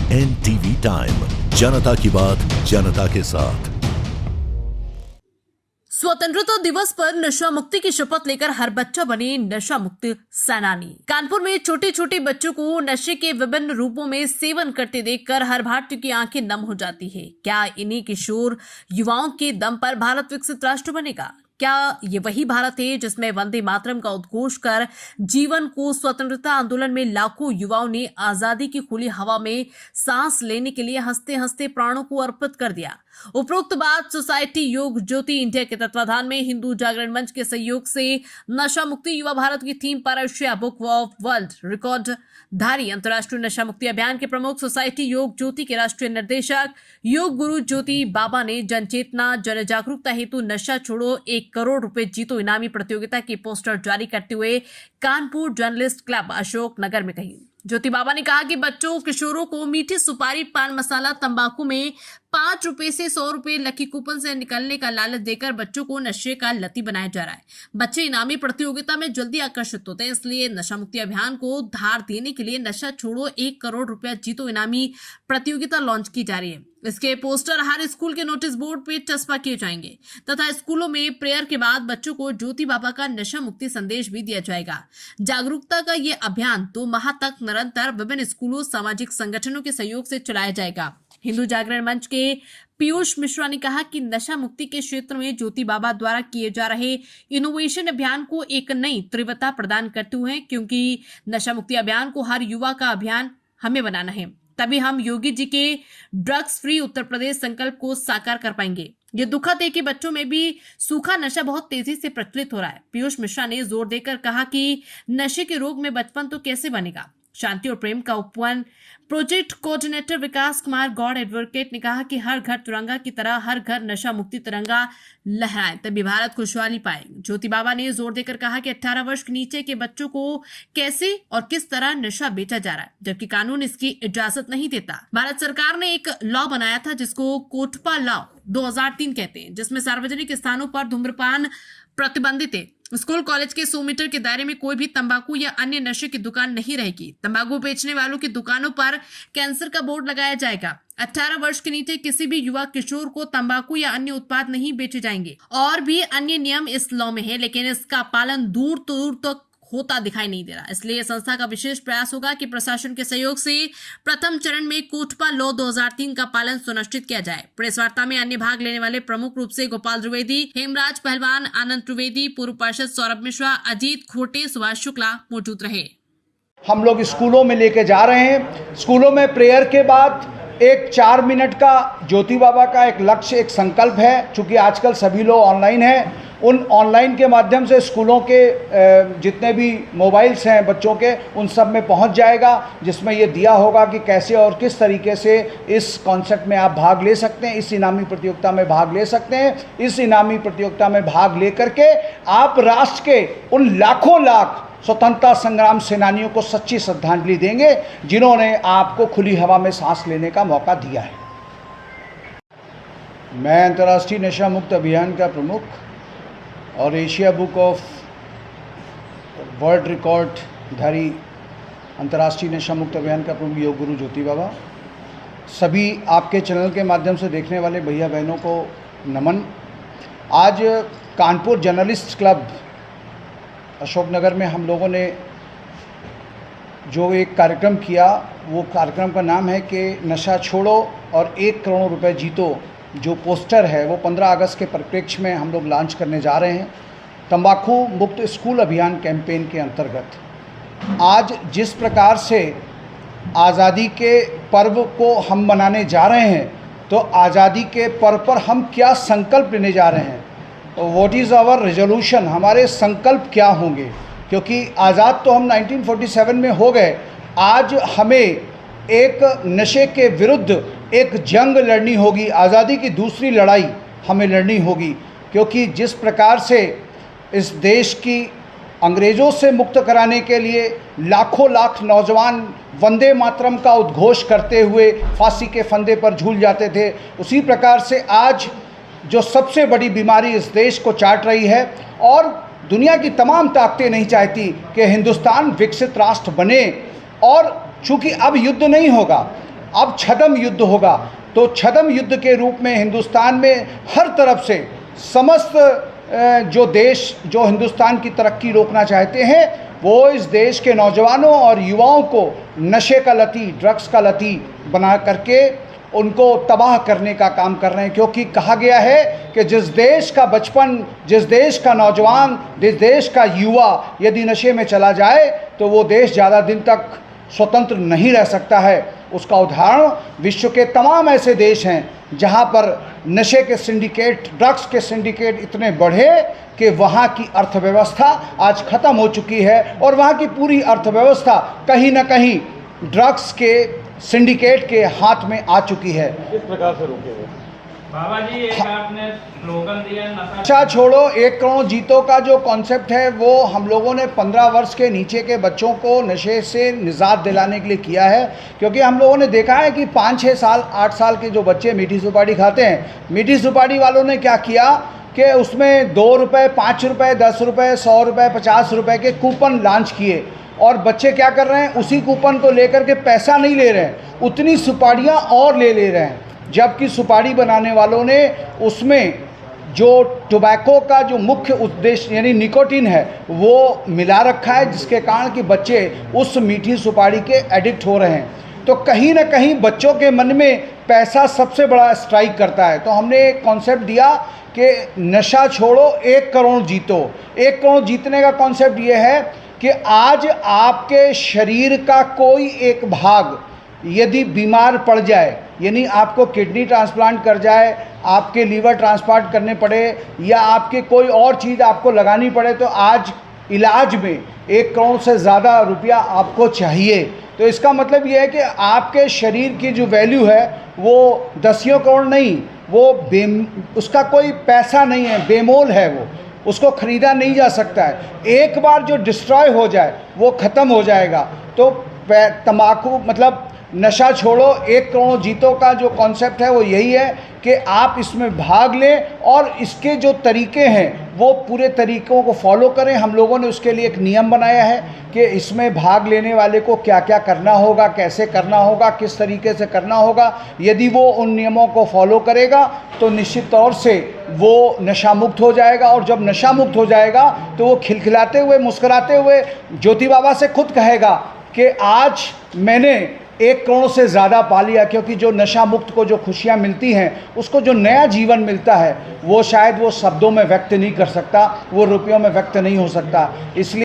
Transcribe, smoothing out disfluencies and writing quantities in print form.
NTV time, जनता की बात जनता के साथ। स्वतंत्रता दिवस पर नशा मुक्ति की शपथ लेकर हर बच्चा बने नशा मुक्त सेनानी। कानपुर में छोटे छोटे बच्चों को नशे के विभिन्न रूपों में सेवन करते देखकर हर भारतीय की आंखें नम हो जाती है। क्या इन्हीं किशोर युवाओं के दम पर भारत विकसित राष्ट्र बनेगा? क्या ये वही भारत है जिसमें वंदे मातरम का उद्घोष कर जीवन को स्वतंत्रता आंदोलन में लाखों युवाओं ने आजादी की खुली हवा में सांस लेने के लिए हंसते हंसते प्राणों को अर्पित कर दिया? उपरोक्त बात सोसाइटी योग ज्योति इंडिया के तत्वाधान में हिंदू जागरण मंच के सहयोग से नशा मुक्ति युवा भारत की थीम पर Asia book of world record धारी अंतर्राष्ट्रीय नशा मुक्ति अभियान के प्रमुख सोसाइटी योग ज्योति के राष्ट्रीय निर्देशक योग गुरु ज्योति बाबा ने जनचेतना जन जागरूकता हेतु नशा छोड़ो 1 करोड़ रुपए जीतो इनामी प्रतियोगिता के पोस्टर जारी करते हुए कानपुर जर्नलिस्ट क्लब अशोक नगर में कही। ज्योति बाबा ने कहा कि बच्चों किशोरों को मीठी सुपारी, पान मसाला, तंबाकू में 5 रुपए से 100 रुपए लकी कूपन से निकलने का लालच देकर बच्चों को नशे का लती बनाया जा रहा है। बच्चे इनामी प्रतियोगिता में जल्दी आकर्षित होते हैं, इसलिए नशा मुक्ति अभियान को धार देने के लिए नशा छोड़ो 1 करोड़ रुपया जीतो इनामी प्रतियोगिता लॉन्च की जा रही है। इसके पोस्टर हर स्कूल के नोटिस बोर्ड पे चस्पा किए जाएंगे तथा स्कूलों में प्रेयर के बाद बच्चों को ज्योति बाबा का नशा मुक्ति संदेश भी दिया जाएगा। जागरूकता का ये अभियान 2 माह तक निरंतर विभिन्न स्कूलों, सामाजिक संगठनों के सहयोग से चलाया जाएगा। हिंदू जागरण मंच के पीयूष मिश्रा ने कहा कि नशा मुक्ति के क्षेत्र में ज्योति बाबा द्वारा किए जा रहे इनोवेशन अभियान को एक नई तीव्रता प्रदान करते हुए, क्योंकि नशा मुक्ति अभियान को हर युवा का अभियान हमें बनाना है, तभी हम योगी जी के ड्रग्स फ्री उत्तर प्रदेश संकल्प को साकार कर पाएंगे। ये दुखद है कि बच्चों में भी सूखा नशा बहुत तेजी से प्रचलित हो रहा है। पीयूष मिश्रा ने जोर देकर कहा कि नशे के रोग में बचपन तो कैसे बनेगा। शांति और प्रेम का उपवन प्रोजेक्ट कोऑर्डिनेटर विकास कुमार गौड़ एडवोकेट ने कहा कि हर घर तिरंगा की तरह हर घर नशा मुक्ति तिरंगा लहराए, तभी भारत खुशहाली पाए। ज्योति बाबा ने जोर देकर कहा कि 18 वर्ष के नीचे के बच्चों को कैसे और किस तरह नशा बेचा जा रहा है, जबकि कानून इसकी इजाजत नहीं देता। भारत सरकार ने एक लॉ बनाया था जिसको कोटपा लॉ 2003 कहते हैं, जिसमें सार्वजनिक स्थानों पर धूम्रपान प्रतिबंधित है। स्कूल कॉलेज के 100 मीटर के दायरे में कोई भी तंबाकू या अन्य नशे की दुकान नहीं रहेगी। तंबाकू बेचने वालों की दुकानों पर कैंसर का बोर्ड लगाया जाएगा। 18 वर्ष के नीचे किसी भी युवा किशोर को तंबाकू या अन्य उत्पाद नहीं बेचे जाएंगे। और भी अन्य नियम इस लॉ में है, लेकिन इसका पालन दूर तक होता दिखाई नहीं दे रहा। इसलिए संस्था का विशेष प्रयास होगा कि प्रशासन के सहयोग से प्रथम चरण में कोटपा लॉ 2003 का पालन सुनिश्चित किया जाए। प्रेस वार्ता में अन्य भाग लेने वाले प्रमुख रूप से गोपाल द्विवेदी, हेमराज पहलवान, आनंद त्रिवेदी, पूर्व पार्षद सौरभ मिश्रा, अजीत खोटे, सुभाष शुक्ला मौजूद रहे। हम लोग स्कूलों में लेके जा रहे हैं। स्कूलों में प्रेयर के बाद एक 4 मिनट का ज्योति बाबा का एक लक्ष्य, एक संकल्प है। चूँकि आजकल सभी लोग ऑनलाइन हैं, उन ऑनलाइन के माध्यम से स्कूलों के जितने भी मोबाइल्स हैं बच्चों के, उन सब में पहुंच जाएगा, जिसमें ये दिया होगा कि कैसे और किस तरीके से इस कॉन्सेप्ट में आप भाग ले सकते हैं, इस इनामी प्रतियोगिता में भाग ले सकते हैं। इस इनामी प्रतियोगिता में भाग ले करके आप राष्ट्र के उन लाखों लाख स्वतंत्रता संग्राम सेनानियों को सच्ची श्रद्धांजलि देंगे जिन्होंने आपको खुली हवा में सांस लेने का मौका दिया है। मैं अंतर्राष्ट्रीय नशा मुक्त अभियान का प्रमुख और Asia book of world record धारी अंतर्राष्ट्रीय नशा मुक्त अभियान का प्रमुख योग गुरु ज्योति बाबा, सभी आपके चैनल के माध्यम से देखने वाले भैया बहनों को नमन। आज कानपुर जर्नलिस्ट क्लब अशोक नगर में हम लोगों ने जो एक कार्यक्रम किया, वो कार्यक्रम का नाम है कि नशा छोड़ो और 1 करोड़ रुपए जीतो। जो पोस्टर है वो 15 अगस्त के परिप्रेक्ष्य में हम लोग लॉन्च करने जा रहे हैं, तंबाकू मुक्त स्कूल अभियान कैंपेन के अंतर्गत। आज जिस प्रकार से आज़ादी के पर्व को हम मनाने जा रहे हैं, तो आज़ादी के पर्व पर हम क्या संकल्प लेने जा रहे हैं, व्हाट इज़ आवर रेजोल्यूशन, हमारे संकल्प क्या होंगे। क्योंकि आज़ाद तो हम 1947 में हो गए, आज हमें एक नशे के विरुद्ध एक जंग लड़नी होगी, आज़ादी की दूसरी लड़ाई हमें लड़नी होगी। क्योंकि जिस प्रकार से इस देश की अंग्रेज़ों से मुक्त कराने के लिए लाखों लाख नौजवान वंदे मातरम का उद्घोष करते हुए फांसी के फंदे पर झूल जाते थे, उसी प्रकार से आज जो सबसे बड़ी बीमारी इस देश को चाट रही है, और दुनिया की तमाम ताकतें नहीं चाहती कि हिंदुस्तान विकसित राष्ट्र बने। और चूँकि अब युद्ध नहीं होगा, अब छद्म युद्ध होगा। तो छद्म युद्ध के रूप में हिंदुस्तान में हर तरफ से समस्त जो देश जो हिंदुस्तान की तरक्की रोकना चाहते हैं, वो इस देश के नौजवानों और युवाओं को नशे का लती, ड्रग्स का लती बना करके उनको तबाह करने का काम कर रहे हैं। क्योंकि कहा गया है कि जिस देश का बचपन, जिस देश का नौजवान, जिस देश का युवा यदि नशे में चला जाए तो वो देश ज़्यादा दिन तक स्वतंत्र नहीं रह सकता है। उसका उदाहरण विश्व के तमाम ऐसे देश हैं जहां पर नशे के सिंडिकेट, ड्रग्स के सिंडिकेट इतने बढ़े कि वहां की अर्थव्यवस्था आज ख़त्म हो चुकी है और वहां की पूरी अर्थव्यवस्था कहीं ना कहीं ड्रग्स के सिंडिकेट के हाथ में आ चुकी है। किस प्रकार से रोकेंगे बाबा जी? एक आपने स्लोगन दिया नशा छोड़ो 1 करोड़ जीतो का जो कॉन्सेप्ट है वो हम लोगों ने 15 वर्ष के नीचे के बच्चों को नशे से निजात दिलाने के लिए किया है। क्योंकि हम लोगों ने देखा है कि 5-6 साल 8 साल के जो बच्चे मीठी सुपारी खाते हैं, मीठी सुपारी वालों ने क्या किया कि उसमें 2 रुपये, 5 रुपये, 10 रुपये, 100 रुपये, 50 रुपये के कूपन लॉन्च किए और बच्चे क्या कर रहे हैं, उसी कूपन को लेकर के पैसा नहीं ले रहे हैं, उतनी सुपारियाँ और ले रहे हैं। जबकि सुपारी बनाने वालों ने उसमें जो टोबैको का जो मुख्य उद्देश्य यानी निकोटीन है वो मिला रखा है, जिसके कारण कि बच्चे उस मीठी सुपारी के एडिक्ट हो रहे हैं। तो कहीं ना कहीं बच्चों के मन में पैसा सबसे बड़ा स्ट्राइक करता है। तो हमने एक कॉन्सेप्ट दिया कि नशा छोड़ो 1 करोड़ जीतो। 1 करोड़ जीतने का कॉन्सेप्ट ये है कि आज आपके शरीर का कोई एक भाग यदि बीमार पड़ जाए, यानी आपको किडनी ट्रांसप्लांट कर जाए, आपके लीवर ट्रांसप्लांट करने पड़े या आपके कोई और चीज़ आपको लगानी पड़े, तो आज इलाज में 1 करोड़ से ज़्यादा रुपया आपको चाहिए। तो इसका मतलब ये है कि आपके शरीर की जो वैल्यू है वो 10 करोड़ नहीं, वो उसका कोई पैसा नहीं है, बेमोल है, वो उसको ख़रीदा नहीं जा सकता है। एक बार जो डिस्ट्रॉय हो जाए वो ख़त्म हो जाएगा। तो तम्बाकू मतलब नशा छोड़ो 1 करोड़ जीतो का जो कॉन्सेप्ट है वो यही है कि आप इसमें भाग लें और इसके जो तरीके हैं वो पूरे तरीक़ों को फॉलो करें। हम लोगों ने उसके लिए एक नियम बनाया है कि इसमें भाग लेने वाले को क्या क्या करना होगा, कैसे करना होगा, किस तरीके से करना होगा। यदि वो उन नियमों को फॉलो करेगा तो निश्चित तौर से वो नशा मुक्त हो जाएगा और जब नशा मुक्त हो जाएगा तो वो खिलखिलाते हुए, मुस्कुराते हुए ज्योति बाबा से खुद कहेगा कि आज मैंने 1 करोड़ से ज़्यादा पा लिया। क्योंकि जो नशा मुक्त को जो खुशियाँ मिलती हैं, उसको जो नया जीवन मिलता है, वो शायद वो शब्दों में व्यक्त नहीं कर सकता, वो रुपयों में व्यक्त नहीं हो सकता। इसलिए